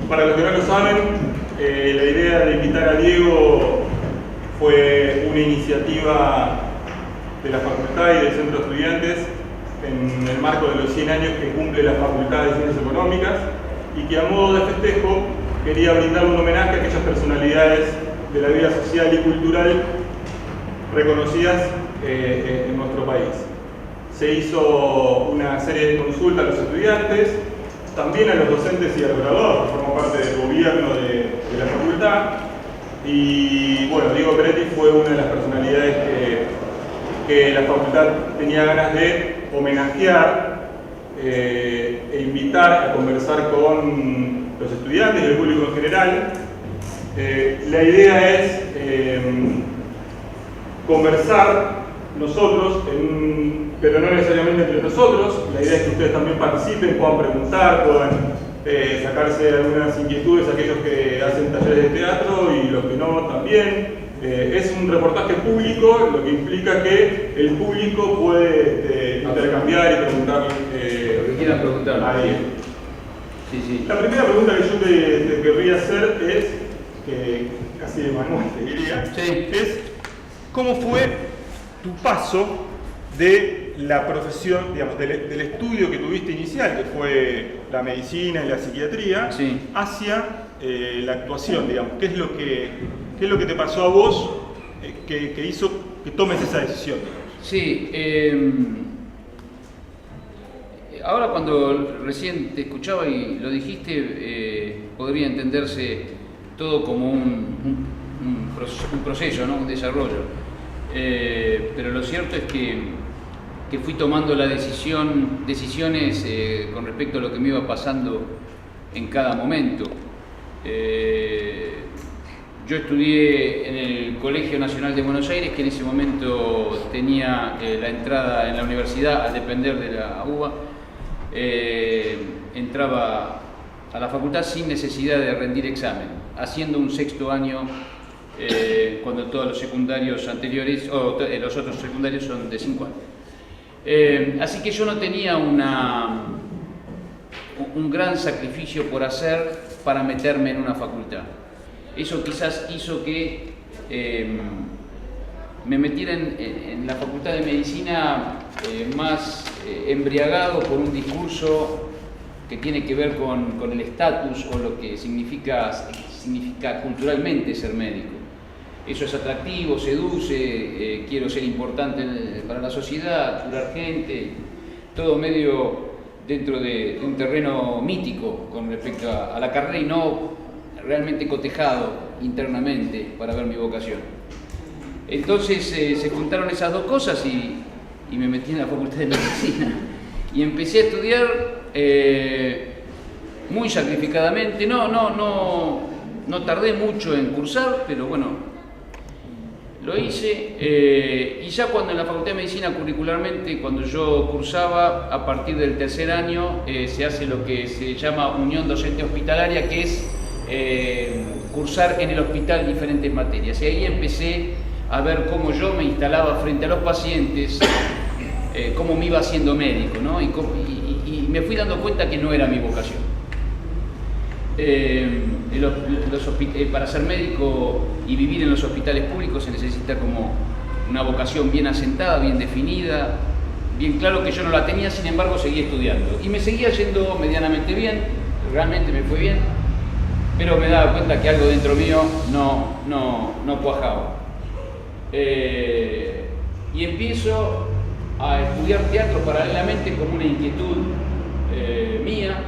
Para los que no lo saben, la idea de invitar a Diego fue una iniciativa de la facultad y del Centro de Estudiantes en el marco de los 100 años que cumple la Facultad de Ciencias Económicas, y que a modo de festejo quería brindarle un homenaje a aquellas personalidades de la vida social y cultural reconocidas en nuestro país. Se hizo una serie de consultas a los estudiantes, también a los docentes y a los graduados, que forman parte del gobierno de la facultad. Y bueno, Diego Peretti fue una de las personalidades que la facultad tenía ganas de homenajear e invitar a conversar con los estudiantes y el público en general. La idea es conversar nosotros, pero no necesariamente entre nosotros. La idea es que ustedes también participen, puedan preguntar, puedan sacarse algunas inquietudes, aquellos que hacen talleres de teatro y los que no también. Es un reportaje público, lo que implica que el público puede intercambiar y preguntar lo que quieran preguntar a Diego. Sí. La primera pregunta que yo te querría hacer es, que casi de manual te diría, es ¿cómo fue tu paso de la profesión, digamos, del estudio que tuviste inicial, que fue la medicina y la psiquiatría, hacia la actuación, digamos? ¿Qué es lo que te pasó a vos que hizo que tomes esa decisión? Sí, ahora cuando recién te escuchaba y lo dijiste, podría entenderse todo como un proceso, ¿no? Un desarrollo. Pero lo cierto es que fui tomando decisiones con respecto a lo que me iba pasando en cada momento. Yo estudié en el Colegio Nacional de Buenos Aires, que en ese momento tenía la entrada en la universidad al depender de la UBA. Entraba a la facultad sin necesidad de rendir examen, haciendo un sexto año cuando todos los secundarios anteriores, o los otros secundarios son de 5 años. Así que yo no tenía un gran sacrificio por hacer para meterme en una facultad. Eso quizás hizo que me metiera en la Facultad de Medicina más embriagado por un discurso que tiene que ver con el estatus, con lo que significa culturalmente ser médico. Eso es atractivo, seduce, quiero ser importante para la sociedad, curar gente, todo medio dentro de un terreno mítico con respecto a la carrera y no realmente cotejado internamente para ver mi vocación. Entonces se juntaron esas dos cosas y me metí en la Facultad de Medicina y empecé a estudiar muy sacrificadamente. No tardé mucho en cursar, pero bueno, lo hice. Y ya cuando en la Facultad de Medicina curricularmente, cuando yo cursaba, a partir del tercer año se hace lo que se llama Unión Docente Hospitalaria, que es cursar en el hospital diferentes materias. Y ahí empecé a ver cómo yo me instalaba frente a los pacientes, cómo me iba haciendo médico, ¿no? Y me fui dando cuenta que no era mi vocación. Para ser médico y vivir en los hospitales públicos se necesita como una vocación bien asentada, bien definida, bien claro que yo no la tenía, sin embargo seguí estudiando. Y me seguía yendo medianamente bien, realmente me fue bien, pero me daba cuenta que algo dentro mío no cuajaba. Y empiezo a estudiar teatro paralelamente como una inquietud mía,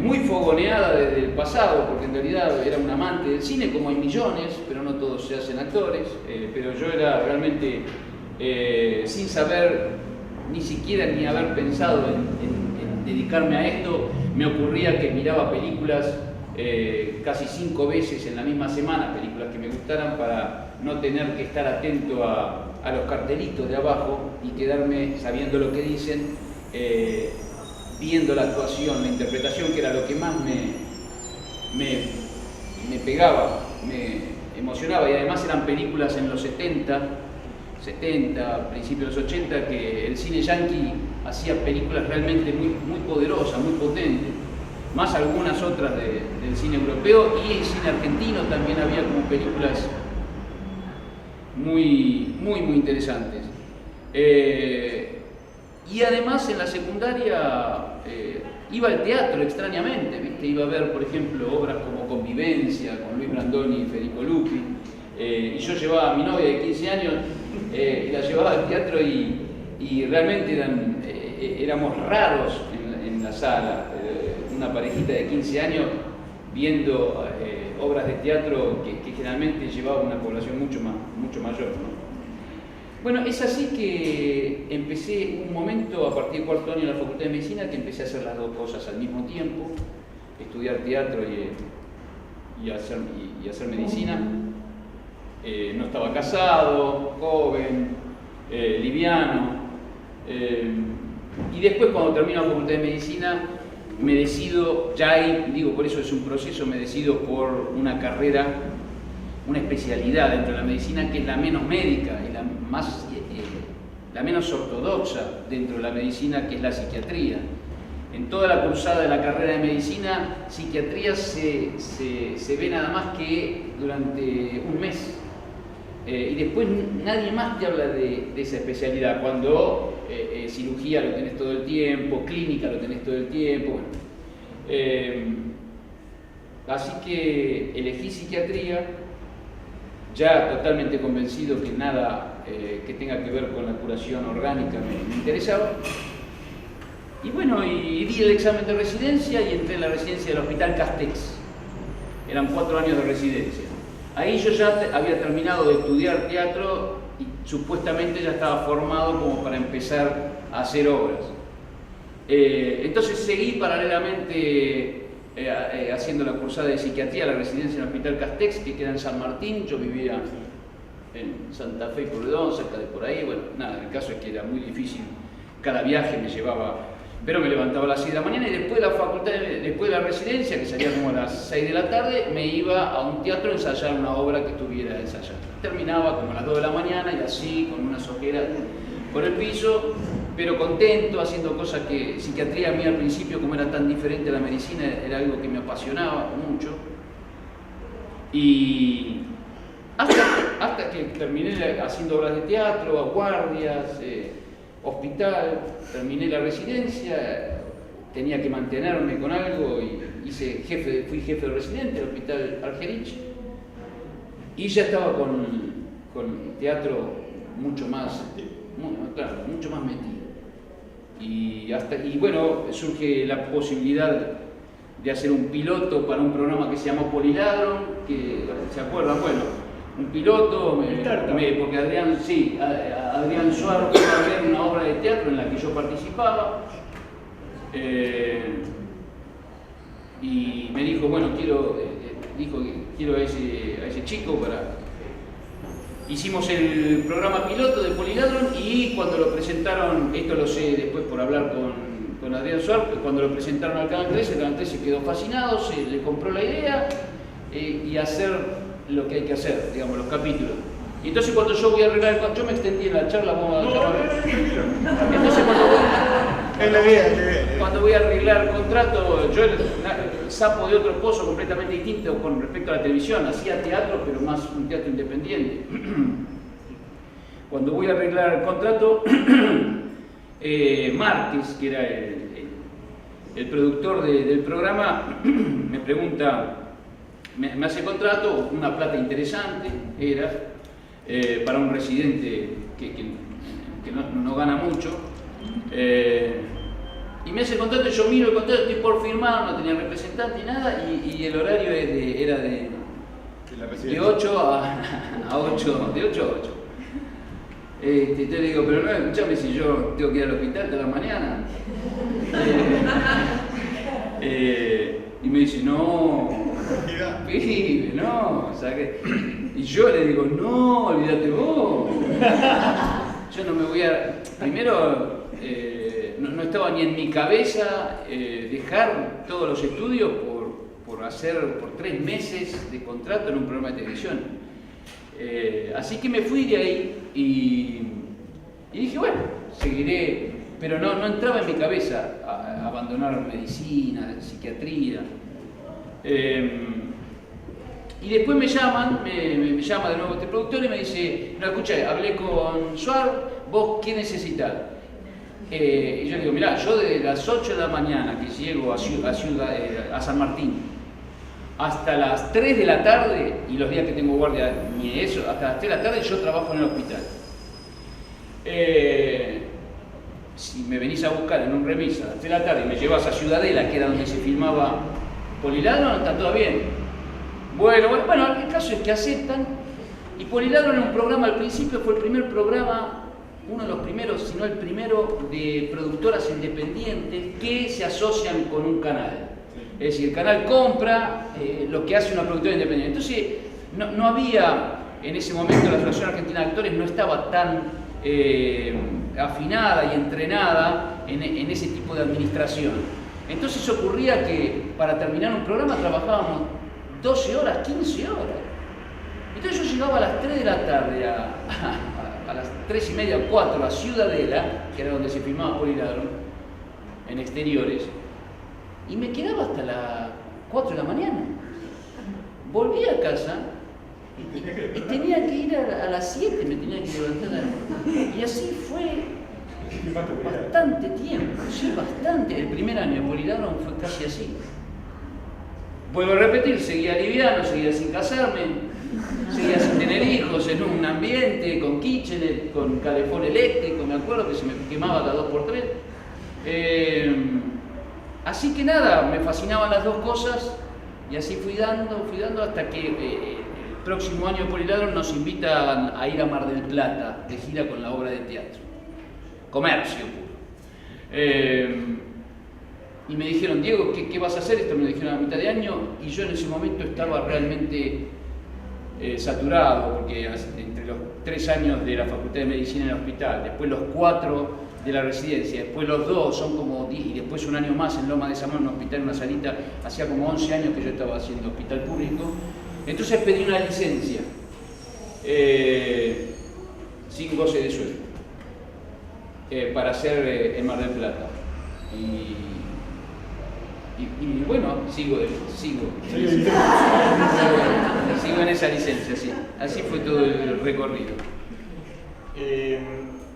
muy fogoneada desde el pasado, porque en realidad era un amante del cine, como hay millones, pero no todos se hacen actores. Pero yo era realmente, sin saber ni siquiera ni haber pensado en dedicarme a esto, me ocurría que miraba películas casi 5 veces en la misma semana, películas que me gustaran, para no tener que estar atento a los cartelitos de abajo y quedarme sabiendo lo que dicen, viendo la actuación, la interpretación, que era lo que más me pegaba, me emocionaba. Y además eran películas en los 70, principios de los 80, que el cine yanqui hacía películas realmente muy poderosas, muy potentes. más algunas otras del cine europeo y el cine argentino también había como películas muy interesantes. Y además en la secundaria iba al teatro extrañamente, ¿viste? Iba a ver, por ejemplo, obras como Convivencia, con Luis Brandoni y Federico Lupi, y yo llevaba a mi novia de 15 años y la llevaba al teatro y realmente éramos raros en la sala, una parejita de 15 años viendo obras de teatro que generalmente llevaba una población mucho mayor, ¿no? Bueno, es así que empecé un momento, a partir del cuarto año en la Facultad de Medicina, que empecé a hacer las dos cosas al mismo tiempo, estudiar teatro y hacer medicina. No estaba casado, joven, liviano. Y después, cuando termino la Facultad de Medicina, me decido, ya ahí, digo, por eso es un proceso, me decido por una carrera, una especialidad dentro de la medicina que es la menos médica y la menos ortodoxa dentro de la medicina, que es la psiquiatría. En toda la cruzada de la carrera de medicina, psiquiatría se ve nada más que durante un mes. Y después nadie más te habla de esa especialidad, cuando cirugía lo tenés todo el tiempo, clínica lo tenés todo el tiempo. Bueno. Así que elegí psiquiatría, ya totalmente convencido que nada que tenga que ver con la curación orgánica me interesaba. Y bueno, y di el examen de residencia y entré en la residencia del Hospital Castex. Eran 4 años de residencia. Ahí yo ya había terminado de estudiar teatro y supuestamente ya estaba formado como para empezar a hacer obras. Entonces seguí paralelamente haciendo la cursada de psiquiatría, la residencia en el Hospital Castex, que queda en San Martín. Yo vivía en Santa Fe y Pueyrredón, cerca de por ahí. Bueno, nada, el caso es que era muy difícil. Cada viaje me llevaba, pero me levantaba a las 6 de la mañana y después de la facultad, después de la residencia, que salía como a las 6 de la tarde, me iba a un teatro a ensayar una obra que estuviera ensayando. Terminaba como a las 2 de la mañana y así, con unas ojeras por el piso, pero contento, haciendo cosas que psiquiatría a mí al principio, como era tan diferente a la medicina, era algo que me apasionaba mucho. Y hasta que terminé haciendo obras de teatro, guardias, hospital, terminé la residencia, tenía que mantenerme con algo y fui jefe de residente del Hospital Argerich y ya estaba con teatro mucho más metido. Y bueno, surge la posibilidad de hacer un piloto para un programa que se llamó Poliladron, que ¿se acuerdan? Bueno, un piloto, porque Adrián Suárez iba a ver una obra de teatro en la que yo participaba, y me dijo, bueno, quiero a ese chico para... Hicimos el programa piloto de Poliladron y cuando lo presentaron, esto lo sé después por hablar con Adrián Suárez, cuando lo presentaron al Canal 13, el Canal 13 quedó fascinado, se le compró la idea y hacer lo que hay que hacer, digamos, los capítulos. Y entonces cuando yo voy a arreglar el contrato, yo me extendí en la charla, vamos a charlar. Entonces cuando voy a arreglar el contrato, yo sapo de otro pozo completamente distinto con respecto a la televisión, hacía teatro, pero más un teatro independiente. Cuando voy a arreglar el contrato, Márquez, que era el productor del programa, me pregunta, me hace contrato, una plata interesante era, para un residente que no gana mucho, y me hace contrato, yo miro el contrato, estoy por firmar, no tenía representante ni nada, y el horario era de 8 a 8, de 8 a 8. Entonces le digo, pero no, escuchame, si yo tengo que ir al hospital toda la mañana. Y me dice, no, pibe, no, o sea que... Y yo le digo, no, olvídate vos. Yo no me voy a... Primero, no estaba ni en mi cabeza dejar todos los estudios por hacer por 3 meses de contrato en un programa de televisión. Así que me fui de ahí y dije, bueno, seguiré pero no entraba en mi cabeza abandonar medicina, psiquiatría. Y después me llama de nuevo este productor y me dice, no, escucha, hablé con Suar, ¿vos qué necesitas? Y yo le digo, mirá, yo de las 8 de la mañana que llego a San Martín hasta las 3 de la tarde, y los días que tengo guardia, ni eso, hasta las 3 de la tarde yo trabajo en el hospital. Si me venís a buscar en un remis a las 3 de la tarde y me llevas a Ciudadela, que era donde se filmaba Poliladron, está todo bien. Bueno, el caso es que aceptan, y Poliladron en un programa al principio fue el primer programa, uno de los primeros, si no el primero, de productoras independientes que se asocian con un canal. Es decir, el canal compra lo que hace una productora independiente. Entonces, no había, en ese momento la Asociación Argentina de Actores no estaba tan afinada y entrenada en ese tipo de administración. Entonces ocurría que para terminar un programa trabajábamos 12 horas, 15 horas. Entonces yo llegaba a las 3 de la tarde, a las 3 y media o 4 a Ciudadela, que era donde se filmaba Poliladron, en exteriores, y me quedaba hasta las 4 de la mañana. Volví a casa y tenía que ir a las 7, me tenía que levantar. Y así fue bastante tiempo, sí, bastante. El primer año de Poliladron fue casi así. Vuelvo a repetir, seguía liviano, seguía sin casarme, seguía sin tener hijos, en un ambiente con kitchenet, con calefón eléctrico, me acuerdo que se me quemaba cada 2x3. Así que nada, me fascinaban las dos cosas y así fui dando hasta que el próximo año Poliladron nos invitan a ir a Mar del Plata de gira con la obra de teatro. Comercio puro. Y me dijeron, Diego, ¿qué vas a hacer? Esto me lo dijeron a mitad de año y yo en ese momento estaba realmente saturado, porque entre los 3 años de la Facultad de Medicina en el hospital, después los 4 de la residencia, después los 2 son como 10, y después un año más en Loma de Zamora, en un hospital, en una salita, hacía como 11 años que yo estaba haciendo hospital público. Entonces pedí una licencia sin goce de sueldo para hacer en Mar del Plata. Y bueno, sigo en esa licencia, sí. Así fue todo el recorrido.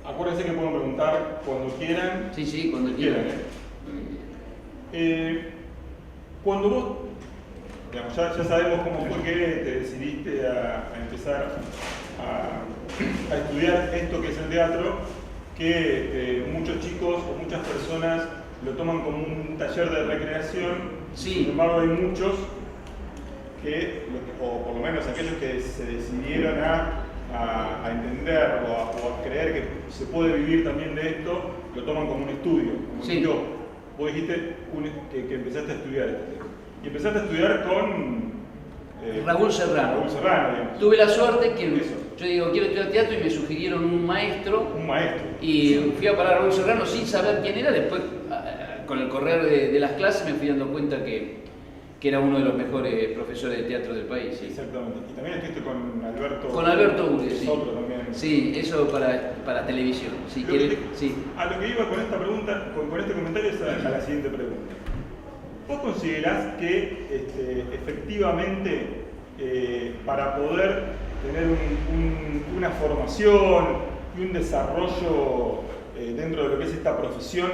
Acuérdense que pueden preguntar cuando quieran. Sí, cuando quieran. Cuando vos, digamos, ya sabemos cómo fue que te decidiste a empezar a estudiar esto que es el teatro, que muchos chicos o muchas personas lo toman como un taller de recreación. Sí. Sin embargo, hay muchos que, o por lo menos aquellos que se decidieron a entender o a creer que se puede vivir también de esto, lo toman como un estudio. Como sí. Vos dijiste que empezaste a estudiar esto. Y empezaste a estudiar con Raúl Serrano. Raúl Serrano, digamos. Tuve la suerte que yo digo, quiero estudiar teatro y me sugirieron un maestro. Un maestro. Y fui a parar a Raúl Serrano sin saber quién era. Después, con el correr de las clases, me fui dando cuenta que era uno de los mejores profesores de teatro del país. Sí. Exactamente. Y también estuviste con Alberto. Con Alberto Ure, sí. Otro también. Sí, eso para televisión. Sí, sí. A lo que iba con esta pregunta, con este comentario, es a la siguiente pregunta. ¿Vos considerás que efectivamente para poder tener una formación y un desarrollo dentro de lo que es esta profesión,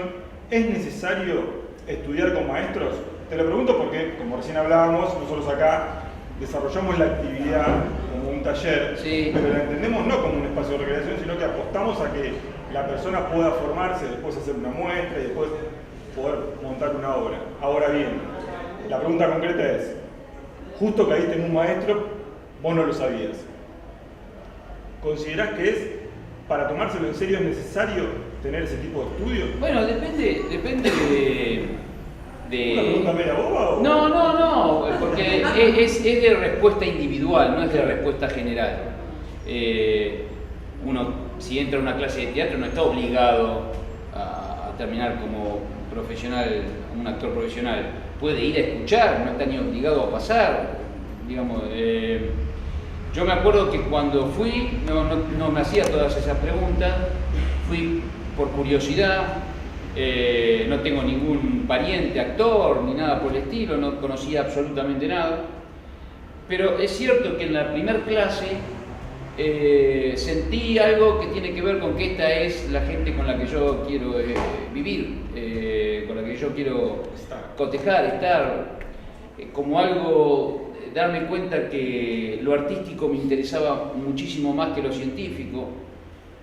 es necesario estudiar con maestros? Te lo pregunto porque, como recién hablábamos, nosotros acá desarrollamos la actividad como un taller, sí, pero la entendemos no como un espacio de recreación, sino que apostamos a que la persona pueda formarse, después hacer una muestra y después poder montar una obra. Ahora bien, la pregunta concreta es, justo caíste en un maestro, vos no lo sabías. ¿Considerás que para tomárselo en serio es necesario tener ese tipo de estudios? Bueno, depende de... ¿Una pregunta media boba o...? No, porque es de respuesta individual, no es de respuesta general. Uno, si entra a una clase de teatro, no está obligado a terminar como profesional, un actor profesional. Puede ir a escuchar, no está ni obligado a pasar. Digamos, yo me acuerdo que cuando fui, no me hacía todas esas preguntas, fui por curiosidad, No tengo ningún pariente, actor, ni nada por el estilo, no conocía absolutamente nada. Pero es cierto que en la primera clase sentí algo que tiene que ver con que esta es la gente con la que yo quiero vivir, con la que yo quiero cotejar, estar, como algo, darme cuenta que lo artístico me interesaba muchísimo más que lo científico.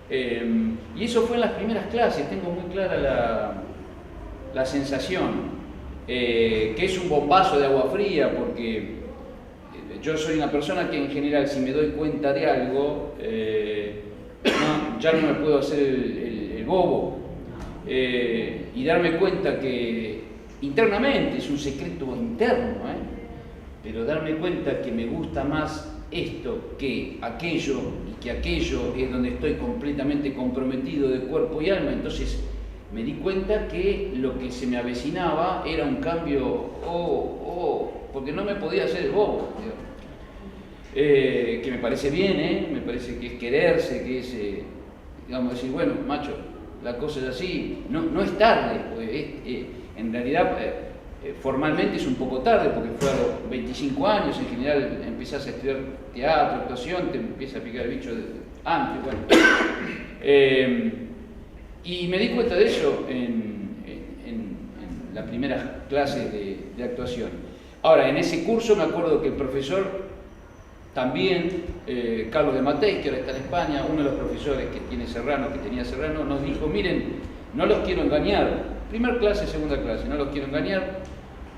Y eso fue en las primeras clases, tengo muy clara la sensación, que es un bombazo de agua fría, porque yo soy una persona que en general, si me doy cuenta de algo, ya no me puedo hacer el bobo, y darme cuenta que internamente es un secreto interno, pero darme cuenta que me gusta más esto que aquello, y que aquello es donde estoy completamente comprometido de cuerpo y alma. Entonces me di cuenta que lo que se me avecinaba era un cambio, porque no me podía hacer el bobo, que me parece bien, me parece que es quererse, que es, digamos, decir, bueno, macho, la cosa es así, no es tarde, en realidad formalmente es un poco tarde, porque fue a los 25 años, en general empezás a estudiar teatro, actuación, te empieza a picar el bicho antes, bueno. Y me di cuenta de eso en la primera clase de actuación. Ahora, en ese curso me acuerdo que el profesor también, Carlos de Matei, que ahora está en España, uno de los profesores que tenía Serrano, nos dijo, miren, no los quiero engañar, primera clase, segunda clase, no los quiero engañar,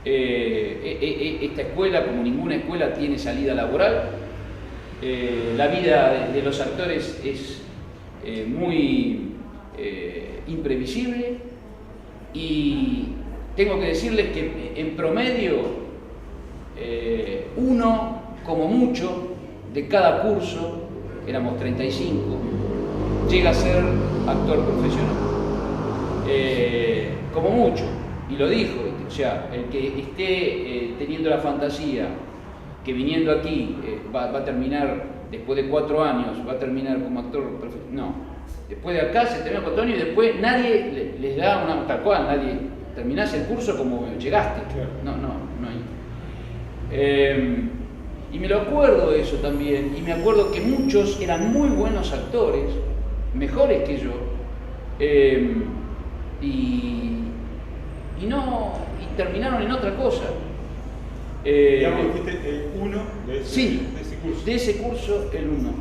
esta escuela, como ninguna escuela, tiene salida laboral, la vida de los actores es muy imprevisible, y tengo que decirles que en promedio uno, como mucho, de cada curso, éramos 35, llega a ser actor profesional, como mucho, y lo dijo, o sea, el que esté teniendo la fantasía que viniendo aquí va a terminar, después de 4 años, va a terminar como actor profesional, no, después de acá se termina 4 años y después nadie les da una, tal cual, nadie, terminás el curso como llegaste, no hay. Y me lo acuerdo de eso también, y me acuerdo que muchos eran muy buenos actores, mejores que yo, y terminaron en otra cosa. Digamos que fuiste el uno de ese curso. De ese curso, el uno.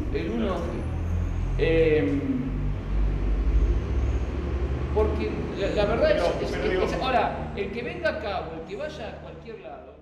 Porque la verdad es ahora, el que venga acá o el que vaya a cualquier lado,